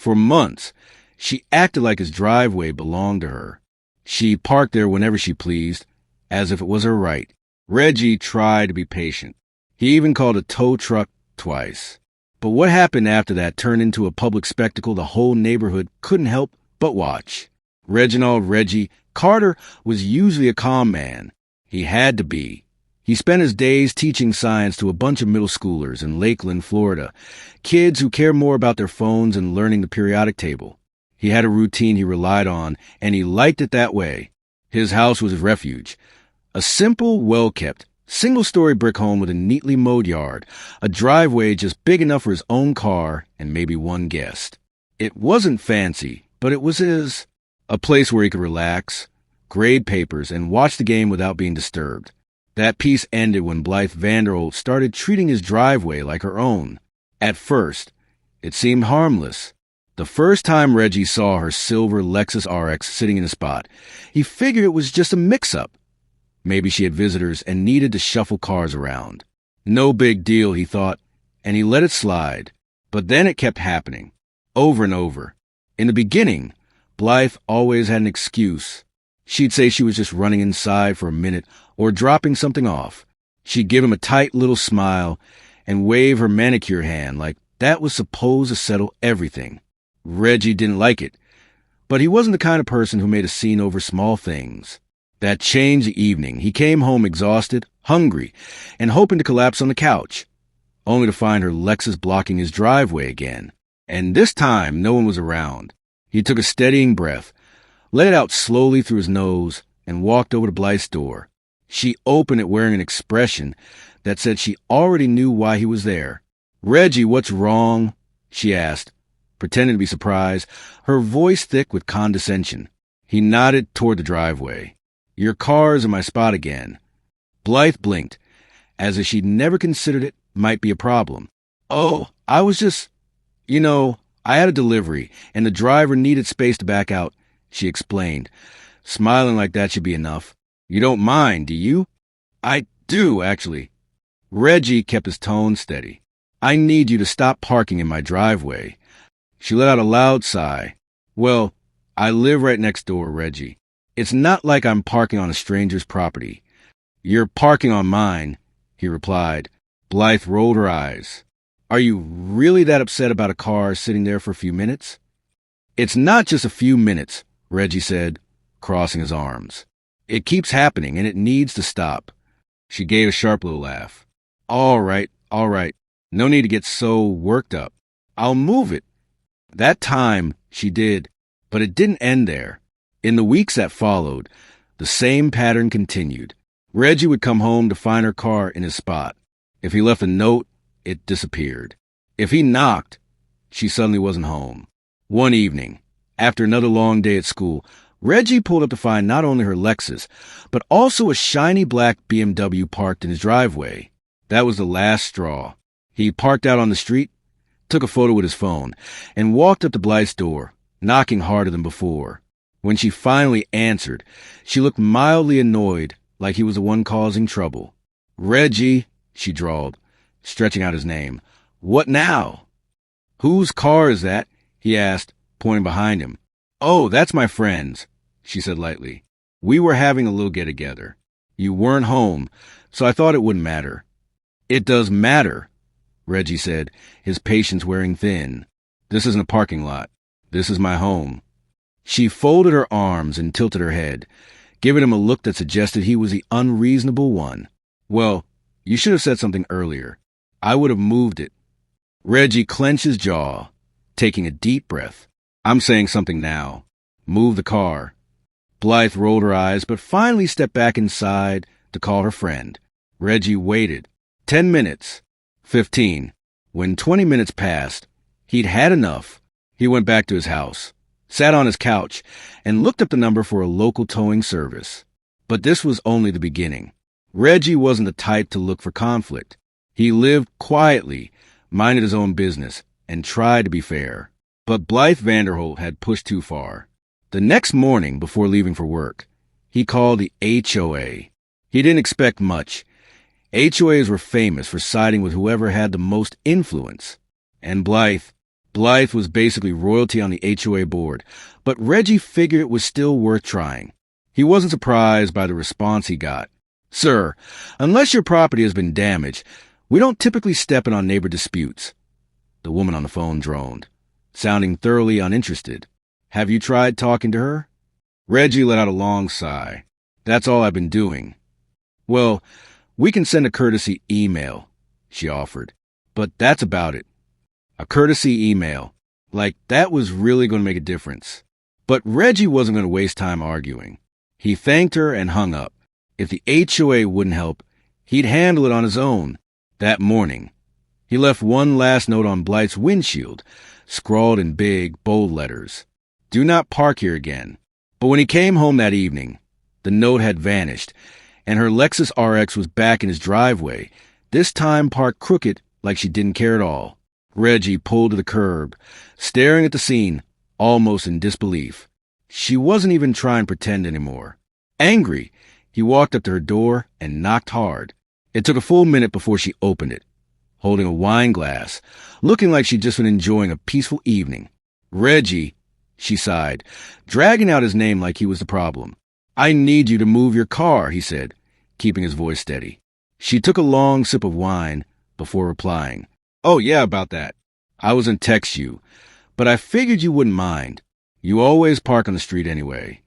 For months, she acted like his driveway belonged to her. She parked there whenever she pleased, as if it was her right. Reggie tried to be patient. He even called a tow truck twice. But what happened after that turned into a public spectacle the whole neighborhood couldn't help but watch. Reggie Carter was usually a calm man. He had to be. He spent his days teaching science to a bunch of middle schoolers in Lakeland, Florida, kids who care more about their phones and learning the periodic table. He had a routine he relied on, and he liked it that way. His house was his refuge. A simple, well-kept, single-story brick home with a neatly mowed yard, a driveway just big enough for his own car and maybe one guest. It wasn't fancy, but it was his. A place where he could relax, grade papers, and watch the game without being disturbed. That peace ended when Blythe Vanderholt started treating his driveway like her own. At first, it seemed harmless. The first time Reggie saw her silver Lexus RX sitting in a spot, he figured it was just a mix-up. Maybe she had visitors and needed to shuffle cars around. No big deal, he thought, and he let it slide. But then it kept happening, over and over. In the beginning, Blythe always had an excuse. She'd say she was just running inside for a minute or dropping something off. She'd give him a tight little smile and wave her manicure hand like that was supposed to settle everything. Reggie didn't like it, but he wasn't the kind of person who made a scene over small things. That changed the evening. He came home exhausted, hungry, and hoping to collapse on the couch, only to find her Lexus blocking his driveway again. And this time, no one was around. He took a steadying breath, let it out slowly through his nose, and walked over to Blythe's door. She opened it wearing an expression that said she already knew why he was there. "Reggie, what's wrong?" she asked, pretending to be surprised, her voice thick with condescension. He nodded toward the driveway. "Your car's in my spot again." Blythe blinked, as if she'd never considered it might be a problem. "Oh, I was just, I had a delivery, and the driver needed space to back out," she explained, smiling like that should be enough. "You don't mind, do you?" "I do, actually." Reggie kept his tone steady. "I need you to stop parking in my driveway." She let out a loud sigh. "Well, I live right next door, Reggie. It's not like I'm parking on a stranger's property." "You're parking on mine," he replied. Blythe rolled her eyes. "Are you really that upset about a car sitting there for a few minutes?" "It's not just a few minutes," Reggie said, crossing his arms. "It keeps happening, and it needs to stop." She gave a sharp little laugh. All right. No need to get so worked up. I'll move it." That time, she did, but it didn't end there. In the weeks that followed, the same pattern continued. Reggie would come home to find her car in his spot. If he left a note, it disappeared. If he knocked, she suddenly wasn't home. One evening, after another long day at school, Reggie pulled up to find not only her Lexus, but also a shiny black BMW parked in his driveway. That was the last straw. He parked out on the street, took a photo with his phone, and walked up to Blythe's door, knocking harder than before. When she finally answered, she looked mildly annoyed, like he was the one causing trouble. "Reggie," she drawled, stretching out his name. "What now?" "Whose car is that?" he asked, pointing behind him. "Oh, that's my friend's," she said lightly. "We were having a little get-together. You weren't home, so I thought it wouldn't matter." "It does matter," Reggie said, his patience wearing thin. "This isn't a parking lot. This is my home." She folded her arms and tilted her head, giving him a look that suggested he was the unreasonable one. "Well, you should have said something earlier. I would have moved it." Reggie clenched his jaw, taking a deep breath. "I'm saying something now. Move the car." Blythe rolled her eyes, but finally stepped back inside to call her friend. Reggie waited. 10 minutes. 15. When 20 minutes passed, he'd had enough. He went back to his house, sat on his couch, and looked up the number for a local towing service. But this was only the beginning. Reggie wasn't the type to look for conflict. He lived quietly, minded his own business, and tried to be fair. But Blythe Vanderholt had pushed too far. The next morning, before leaving for work, he called the HOA. He didn't expect much. HOAs were famous for siding with whoever had the most influence. And Blythe, Blythe was basically royalty on the HOA board, but Reggie figured it was still worth trying. He wasn't surprised by the response he got. "Sir, unless your property has been damaged, we don't typically step in on neighbor disputes." The woman on the phone droned, sounding thoroughly uninterested. "Have you tried talking to her?" Reggie let out a long sigh. "That's all I've been doing." "Well, we can send a courtesy email," she offered. "But that's about it." A courtesy email. Like that was really going to make a difference. But Reggie wasn't going to waste time arguing. He thanked her and hung up. If the HOA wouldn't help, he'd handle it on his own. That morning, he left one last note on Blythe's windshield, scrawled in big, bold letters. "Do not park here again." But when he came home that evening, the note had vanished, and her Lexus RX was back in his driveway, this time parked crooked like she didn't care at all. Reggie pulled to the curb, staring at the scene, almost in disbelief. She wasn't even trying to pretend anymore. Angry, he walked up to her door and knocked hard. It took a full minute before she opened it, holding a wine glass, looking like she'd just been enjoying a peaceful evening. "Reggie," she sighed, dragging out his name like he was the problem. "I need you to move your car," he said, keeping his voice steady. She took a long sip of wine before replying. "Oh, yeah, about that. I was in text you, but I figured you wouldn't mind. You always park on the street anyway."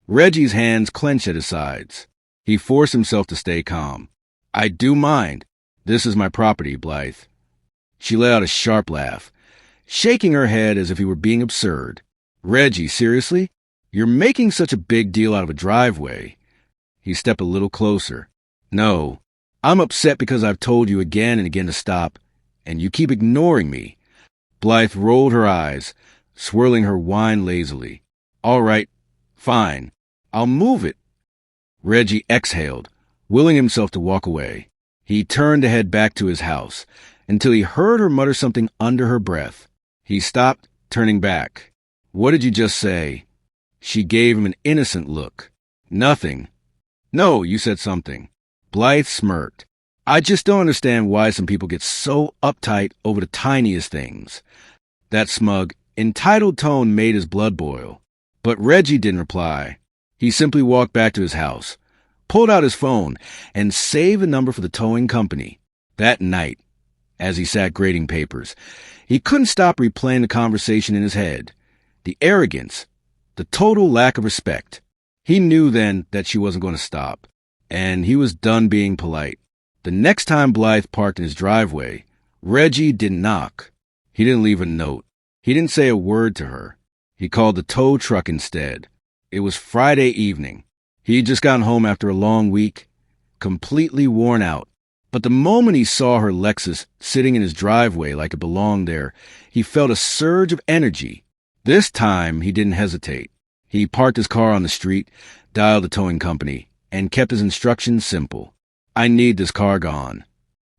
Reggie's hands clenched at his sides. He forced himself to stay calm. "I do mind. This is my property, Blythe." She let out a sharp laugh, shaking her head as if he were being absurd. "Reggie, seriously? You're making such a big deal out of a driveway." He stepped a little closer. "No, I'm upset because I've told you again and again to stop, and you keep ignoring me." Blythe rolled her eyes, swirling her wine lazily. "All right, fine. I'll move it." Reggie exhaled, willing himself to walk away. He turned to head back to his house, until he heard her mutter something under her breath. He stopped, turning back. "What did you just say?" She gave him an innocent look. "Nothing." "No, you said something." Blythe smirked. "I just don't understand why some people get so uptight over the tiniest things." That smug, entitled tone made his blood boil. But Reggie didn't reply. He simply walked back to his house, pulled out his phone, and saved the number for the towing company. That night, as he sat grading papers, he couldn't stop replaying the conversation in his head. The arrogance, the total lack of respect. He knew then that she wasn't going to stop, and he was done being polite. The next time Blythe parked in his driveway, Reggie didn't knock. He didn't leave a note. He didn't say a word to her. He called the tow truck instead. It was Friday evening. He had just gotten home after a long week, completely worn out. But the moment he saw her Lexus sitting in his driveway like it belonged there, he felt a surge of energy. This time, he didn't hesitate. He parked his car on the street, dialed the towing company, and kept his instructions simple. "I need this car gone."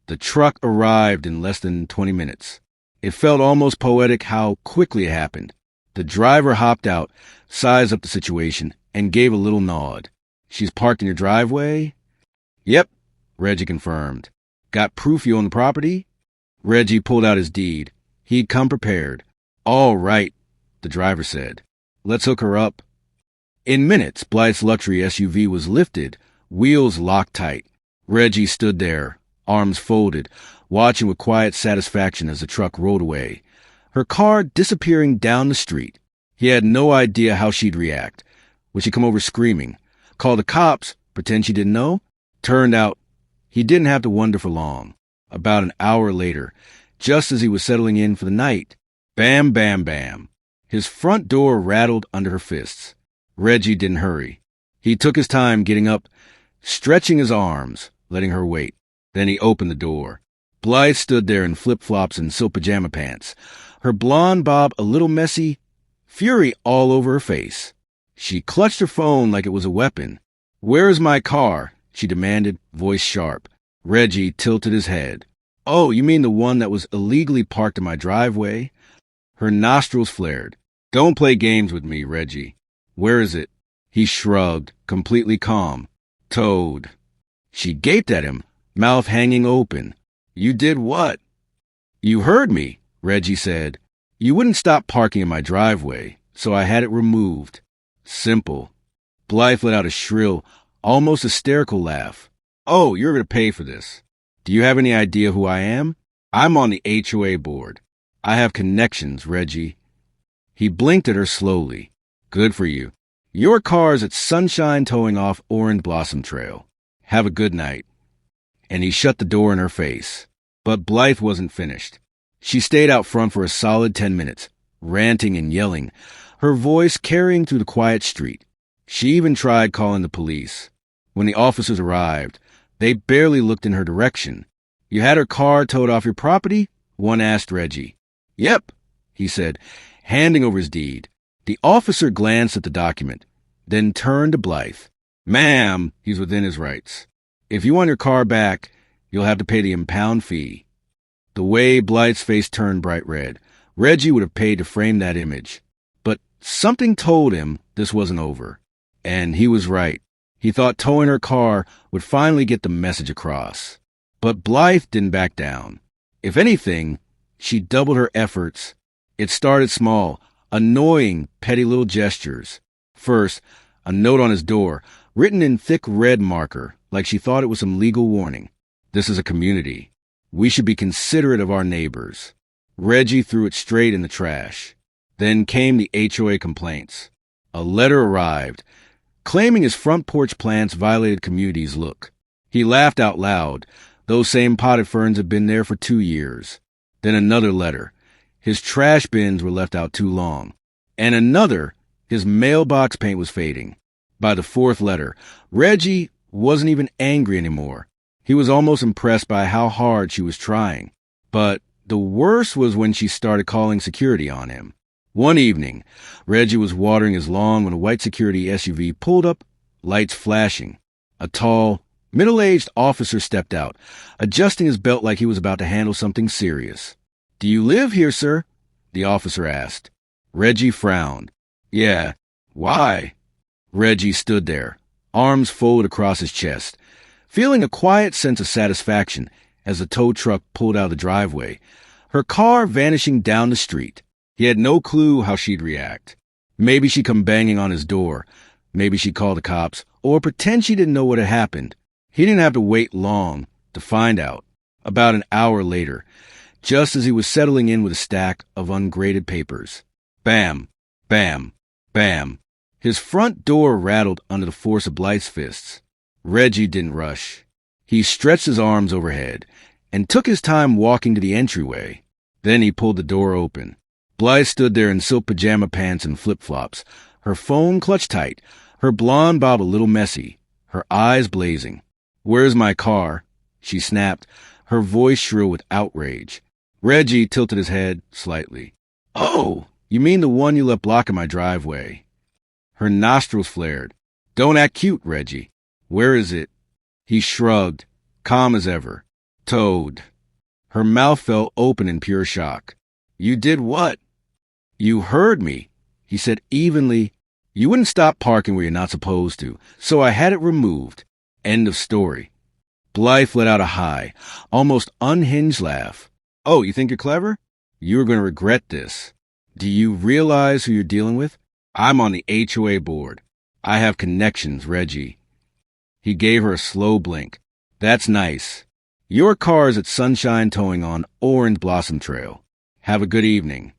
The truck arrived in less than 20 minutes. It felt almost poetic how quickly it happened. The driver hopped out, sized up the situation, and gave a little nod. "She's parked in your driveway?" "Yep," Reggie confirmed. "Got proof you own the property?" Reggie pulled out his deed. He'd come prepared. "All right," the driver said. "Let's hook her up." In minutes, Blythe's luxury SUV was lifted, wheels locked tight. Reggie stood there, arms folded, watching with quiet satisfaction as the truck rolled away, her car disappearing down the street. He had no idea how she'd react. Would she come over screaming, call the cops, pretend she didn't know? Turned out, he didn't have to wonder for long. About an hour later, just as he was settling in for the night, bam, bam, bam. His front door rattled under her fists. Reggie didn't hurry. He took his time getting up, stretching his arms, letting her wait. Then he opened the door. Blythe stood there in flip-flops and silk pajama pants, her blonde bob a little messy, fury all over her face. She clutched her phone like it was a weapon. "Where is my car?" she demanded, voice sharp. Reggie tilted his head. "Oh, you mean the one that was illegally parked in my driveway?" Her nostrils flared. "Don't play games with me, Reggie. Where is it?" He shrugged, completely calm. "Towed." She gaped at him, mouth hanging open. "You did what?" "You heard me," Reggie said. You wouldn't stop parking in my driveway, so I had it removed. Simple. Blythe let out a shrill, almost hysterical laugh. Oh, you're going to pay for this. Do you have any idea who I am? I'm on the HOA board. I have connections, Reggie. He blinked at her slowly. Good for you. Your car's at Sunshine Towing off Orange Blossom Trail. Have a good night. And he shut the door in her face. But Blythe wasn't finished. She stayed out front for a solid 10 minutes, ranting and yelling, her voice carrying through the quiet street. She even tried calling the police. When the officers arrived, they barely looked in her direction. You had her car towed off your property? One asked Reggie. Yep, he said, handing over his deed. The officer glanced at the document, then turned to Blythe. Ma'am, he's within his rights. If you want your car back, you'll have to pay the impound fee. The way Blythe's face turned bright red, Reggie would have paid to frame that image. But something told him this wasn't over. And he was right. He thought towing her car would finally get the message across. But Blythe didn't back down. If anything, she doubled her efforts. It started small, annoying, petty little gestures. First, a note on his door, written in thick red marker, like she thought it was some legal warning. This is a community. We should be considerate of our neighbors. Reggie threw it straight in the trash. Then came the HOA complaints. A letter arrived, claiming his front porch plants violated community's look. He laughed out loud. Those same potted ferns had been there for 2 years. Then another letter. His trash bins were left out too long. And another, his mailbox paint was fading. By the fourth letter, Reggie wasn't even angry anymore. He was almost impressed by how hard she was trying. But the worst was when she started calling security on him. One evening, Reggie was watering his lawn when a white security SUV pulled up, lights flashing. A tall, middle-aged officer stepped out, adjusting his belt like he was about to handle something serious. Do you live here, sir? The officer asked. Reggie frowned. Yeah. Why? Reggie stood there, arms folded across his chest, feeling a quiet sense of satisfaction as the tow truck pulled out of the driveway, her car vanishing down the street. He had no clue how she'd react. Maybe she'd come banging on his door. Maybe she'd call the cops, or pretend she didn't know what had happened. He didn't have to wait long to find out. About an hour later, just as he was settling in with a stack of ungraded papers. Bam, bam, bam. His front door rattled under the force of Blythe's fists. Reggie didn't rush. He stretched his arms overhead and took his time walking to the entryway. Then he pulled the door open. Blythe stood there in silk pajama pants and flip-flops, her phone clutched tight, her blonde bob a little messy, her eyes blazing. Where's my car? She snapped, her voice shrill with outrage. Reggie tilted his head slightly. Oh, you mean the one you left blocking my driveway? Her nostrils flared. Don't act cute, Reggie. Where is it? He shrugged, calm as ever. Towed. Her mouth fell open in pure shock. You did what? You heard me, he said evenly. You wouldn't stop parking where you're not supposed to, so I had it removed. End of story. Blythe let out a high, almost unhinged laugh. Oh, you think you're clever? You're going to regret this. Do you realize who you're dealing with? I'm on the HOA board. I have connections, Reggie. He gave her a slow blink. That's nice. Your car is at Sunshine Towing on Orange Blossom Trail. Have a good evening.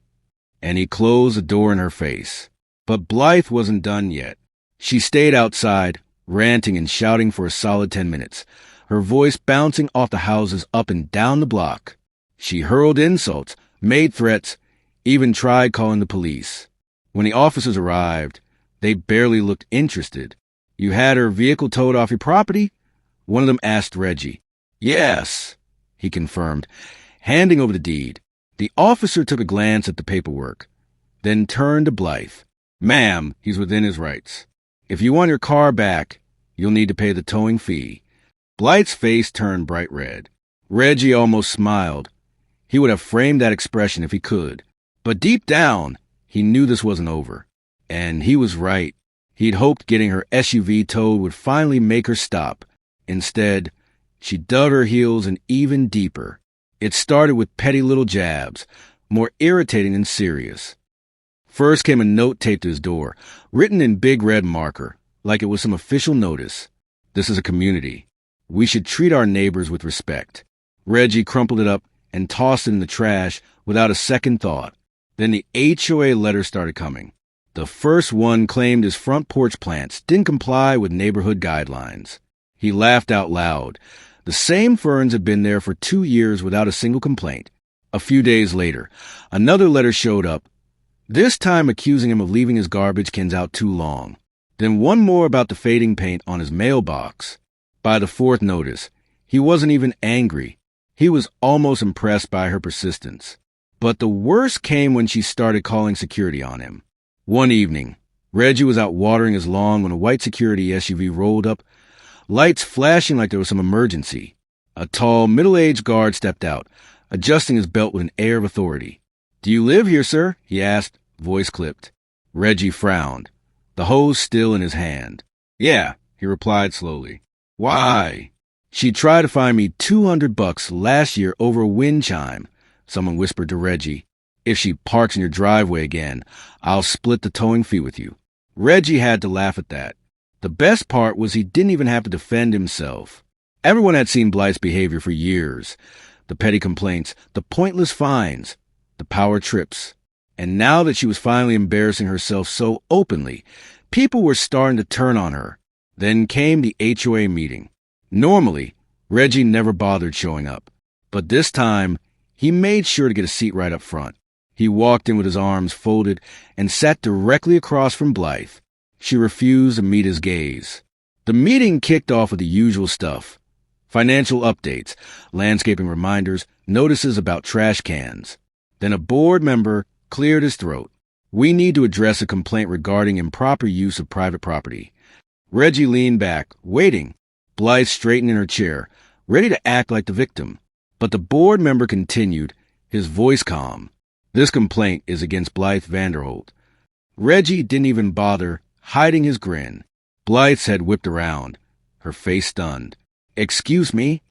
And he closed the door in her face. But Blythe wasn't done yet. She stayed outside, ranting and shouting for a solid 10 minutes, her voice bouncing off the houses up and down the block. She hurled insults, made threats, even tried calling the police. When the officers arrived, they barely looked interested. You had her vehicle towed off your property? One of them asked Reggie. Yes, he confirmed, handing over the deed. The officer took a glance at the paperwork, then turned to Blythe. Ma'am, he's within his rights. If you want your car back, you'll need to pay the towing fee. Blythe's face turned bright red. Reggie almost smiled. He would have framed that expression if he could. But deep down, he knew this wasn't over. And he was right. He'd hoped getting her SUV towed would finally make her stop. Instead, she dug her heels in even deeper. It started with petty little jabs, more irritating than serious. First came a note taped to his door, written in big red marker, like it was some official notice. This is a community. We should treat our neighbors with respect. Reggie crumpled it up and tossed it in the trash without a second thought. Then the HOA letters started coming. The first one claimed his front porch plants didn't comply with neighborhood guidelines. He laughed out loud. The same ferns had been there for 2 years without a single complaint. A few days later, another letter showed up, this time accusing him of leaving his garbage cans out too long. Then one more about the fading paint on his mailbox. By the fourth notice, he wasn't even angry. He was almost impressed by her persistence. But the worst came when she started calling security on him. One evening, Reggie was out watering his lawn when a white security SUV rolled up, lights flashing like there was some emergency. A tall, middle-aged guard stepped out, adjusting his belt with an air of authority. "Do you live here, sir?" he asked, voice clipped. Reggie frowned, the hose still in his hand. "Yeah," he replied slowly. "Why?" "She tried to fine me $200 last year over a wind chime," someone whispered to Reggie. "If she parks in your driveway again, I'll split the towing fee with you." Reggie had to laugh at that. The best part was he didn't even have to defend himself. Everyone had seen Blythe's behavior for years. The petty complaints, the pointless fines, the power trips. And now that she was finally embarrassing herself so openly, people were starting to turn on her. Then came the HOA meeting. Normally, Reggie never bothered showing up. But this time, he made sure to get a seat right up front. He walked in with his arms folded and sat directly across from Blythe. She refused to meet his gaze. The meeting kicked off with the usual stuff. Financial updates, landscaping reminders, notices about trash cans. Then a board member cleared his throat. "We need to address a complaint regarding improper use of private property." Reggie leaned back, waiting. Blythe straightened in her chair, ready to act like the victim. But the board member continued, his voice calm. "This complaint is against Blythe Vanderholt." Reggie didn't even bother hiding his grin. Blythe's head whipped around, her face stunned. "Excuse me?"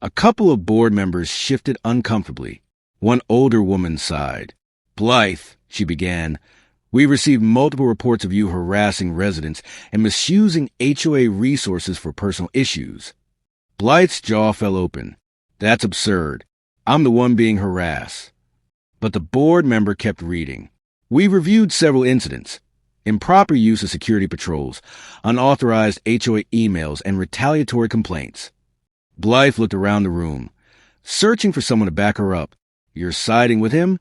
A couple of board members shifted uncomfortably. One older woman sighed. "Blythe," she began, "we received multiple reports of you harassing residents and misusing HOA resources for personal issues." Blythe's jaw fell open. "That's absurd. I'm the one being harassed." But the board member kept reading. "We reviewed several incidents. Improper use of security patrols, unauthorized HOA emails, and retaliatory complaints." Blythe looked around the room, searching for someone to back her up. "You're siding with him?"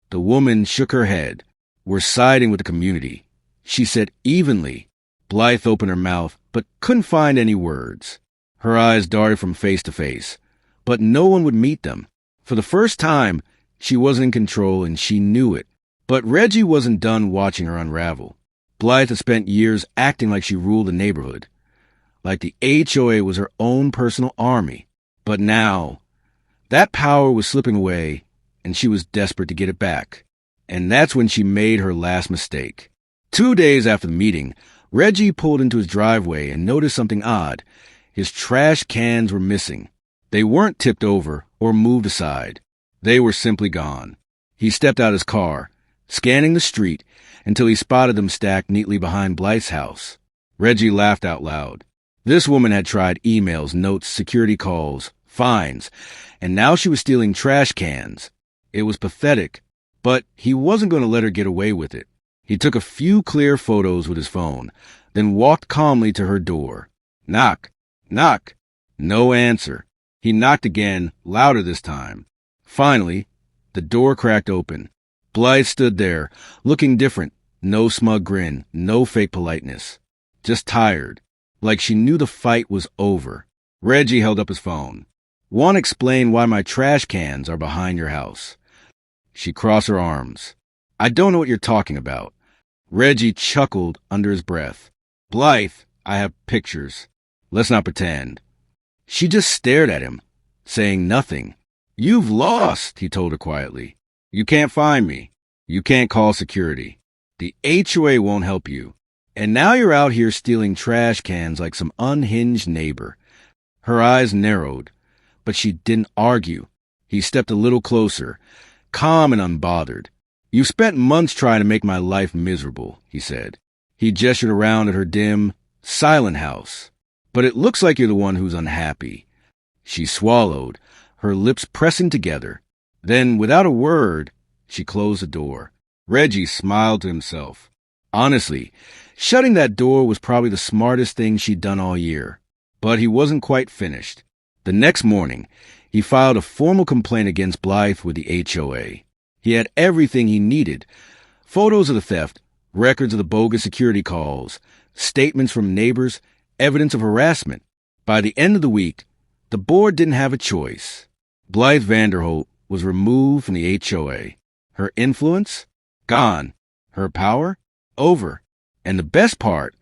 The woman shook her head. "We're siding with the community," she said evenly. Blythe opened her mouth, but couldn't find any words. Her eyes darted from face to face, but no one would meet them. For the first time, she wasn't in control, and she knew it. But Reggie wasn't done watching her unravel. Blythe had spent years acting like she ruled the neighborhood, like the HOA was her own personal army. But now, that power was slipping away, and she was desperate to get it back. And that's when she made her last mistake. 2 days after the meeting, Reggie pulled into his driveway and noticed something odd. His trash cans were missing. They weren't tipped over or moved aside. They were simply gone. He stepped out his car, scanning the street until he spotted them stacked neatly behind Blythe's house. Reggie laughed out loud. This woman had tried emails, notes, security calls, fines, and now she was stealing trash cans. It was pathetic, but he wasn't going to let her get away with it. He took a few clear photos with his phone, then walked calmly to her door. Knock, knock. No answer. He knocked again, louder this time. Finally, the door cracked open. Blythe stood there, looking different. No smug grin, no fake politeness. Just tired, like she knew the fight was over. Reggie held up his phone. "Want to explain why my trash cans are behind your house?" She crossed her arms. "I don't know what you're talking about." Reggie chuckled under his breath. "Blythe, I have pictures. Let's not pretend." She just stared at him, saying nothing. "You've lost," he told her quietly. "You can't find me. You can't call security. The HOA won't help you. And now you're out here stealing trash cans like some unhinged neighbor." Her eyes narrowed, but she didn't argue. He stepped a little closer, calm and unbothered. "You've spent months trying to make my life miserable," he said. He gestured around at her dim, silent house. "But it looks like you're the one who's unhappy." She swallowed, her lips pressing together. Then, without a word, she closed the door. Reggie smiled to himself. Honestly, shutting that door was probably the smartest thing she'd done all year. But he wasn't quite finished. The next morning, he filed a formal complaint against Blythe with the HOA. He had everything he needed: photos of the theft, records of the bogus security calls, statements from neighbors, evidence of harassment. By the end of the week, the board didn't have a choice. Blythe Vanderholt was removed from the HOA. Her influence? Gone. Her power? Over. And the best part,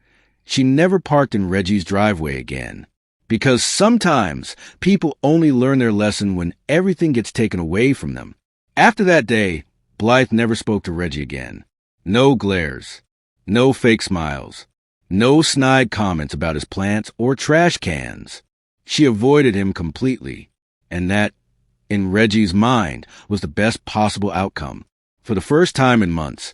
she never parked in Reggie's driveway again. Because sometimes people only learn their lesson when everything gets taken away from them. After that day, Blythe never spoke to Reggie again. No glares. No fake smiles. No snide comments about his plants or trash cans. She avoided him completely. And that, in Reggie's mind, was the best possible outcome. For the first time in months,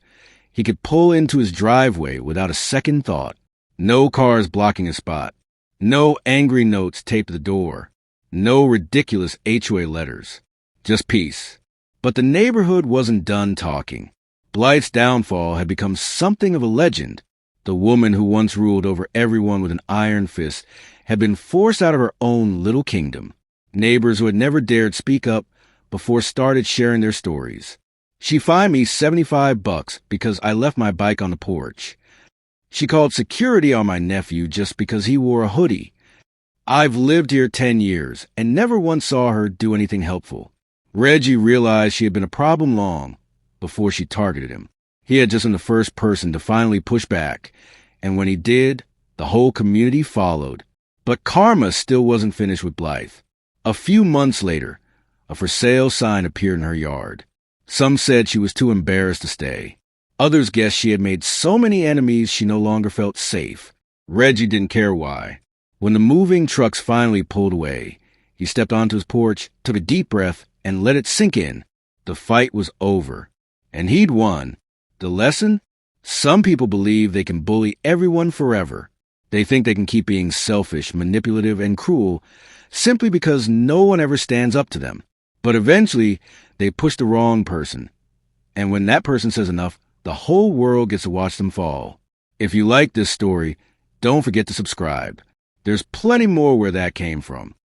he could pull into his driveway without a second thought. No cars blocking his spot. No angry notes taped to the door. No ridiculous HOA letters. Just peace. But the neighborhood wasn't done talking. Blythe's downfall had become something of a legend. The woman who once ruled over everyone with an iron fist had been forced out of her own little kingdom. Neighbors who had never dared speak up before started sharing their stories. "She fined me $75 because I left my bike on the porch. She called security on my nephew just because he wore a hoodie. I've lived here 10 years and never once saw her do anything helpful." Reggie realized she had been a problem long before she targeted him. He had just been the first person to finally push back, and when he did, the whole community followed. But karma still wasn't finished with Blythe. A few months later, a for sale sign appeared in her yard. Some said she was too embarrassed to stay. Others guessed she had made so many enemies she no longer felt safe. Reggie didn't care why. When the moving trucks finally pulled away, he stepped onto his porch, took a deep breath, and let it sink in. The fight was over, and he'd won. The lesson? Some people believe they can bully everyone forever. They think they can keep being selfish, manipulative, and cruel simply because no one ever stands up to them. But eventually, they push the wrong person. And when that person says enough, the whole world gets to watch them fall. If you like this story, don't forget to subscribe. There's plenty more where that came from.